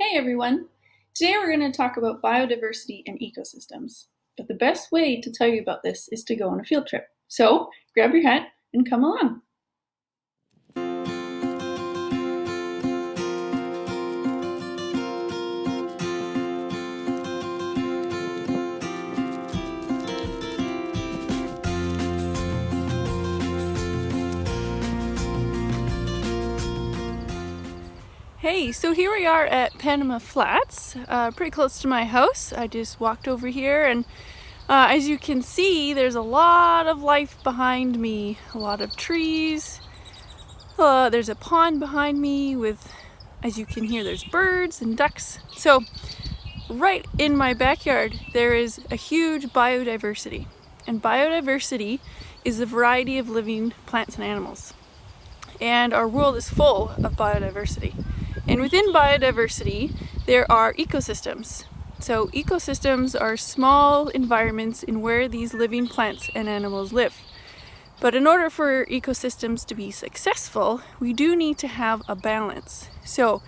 Hey everyone! Today we're going to talk about biodiversity and ecosystems. But the best way to tell you about this is to go on a field trip. So grab your hat and come along. Hey, so here we are at Panama Flats, pretty close to my house. I just walked over here and as you can see, there's a lot of life behind me, a lot of trees. There's a pond behind me with, as you can hear, there's birds and ducks. So right in my backyard, there is a huge biodiversity. And biodiversity is the variety of living plants and animals. And our world is full of biodiversity. And within biodiversity, there are ecosystems. So ecosystems are small environments in where these living plants and animals live. But in order for ecosystems to be successful, we do need to have a balance. So,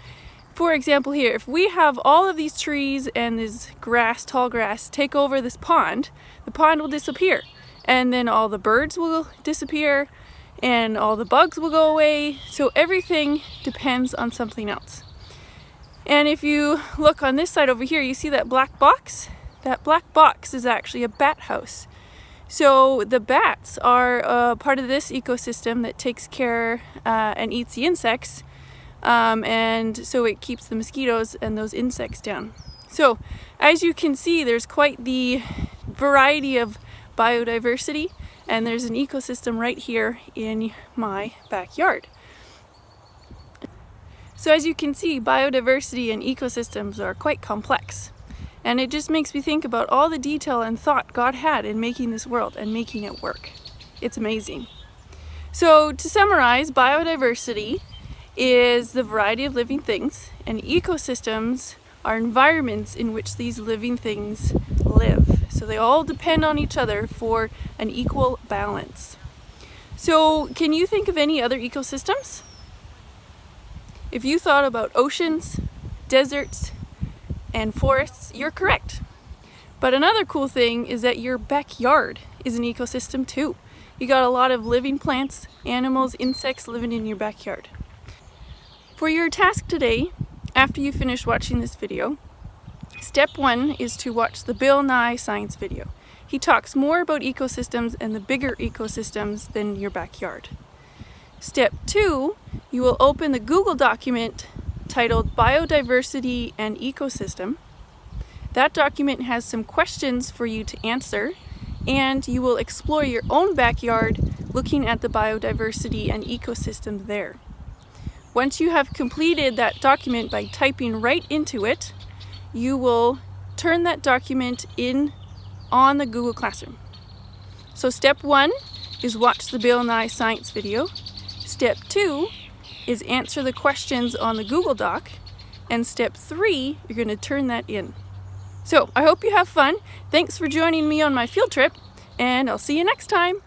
for example here, if we have all of these trees and this grass, tall grass, take over this pond, the pond will disappear. And then all the birds will disappear and all the bugs will go away. So everything depends on something else. And if you look on this side over here, you see that black box? That black box is actually a bat house. So the bats are part of this ecosystem that takes care and eats the insects. And so it keeps the mosquitoes and those insects down. So as you can see, there's quite the variety of biodiversity, and there's an ecosystem right here in my backyard. So as you can see, biodiversity and ecosystems are quite complex. And it just makes me think about all the detail and thought God had in making this world and making it work. It's amazing. So to summarize, biodiversity is the variety of living things, and ecosystems are environments in which these living things live. So they all depend on each other for an equal balance. So can you think of any other ecosystems? If you thought about oceans, deserts, and forests, you're correct. But another cool thing is that your backyard is an ecosystem too. You got a lot of living plants, animals, insects living in your backyard. For your task today, after you finish watching this video, step 1 is to watch the Bill Nye science video. He talks more about ecosystems and the bigger ecosystems than your backyard. Step 2, you will open the Google document titled Biodiversity and Ecosystem. That document has some questions for you to answer, and you will explore your own backyard looking at the biodiversity and ecosystem there. Once you have completed that document by typing right into it, you will turn that document in on the Google Classroom. So step 1 is watch the Bill Nye science video. Step 2 is answer the questions on the Google Doc. And step 3, you're going to turn that in. So I hope you have fun. Thanks for joining me on my field trip, and I'll see you next time.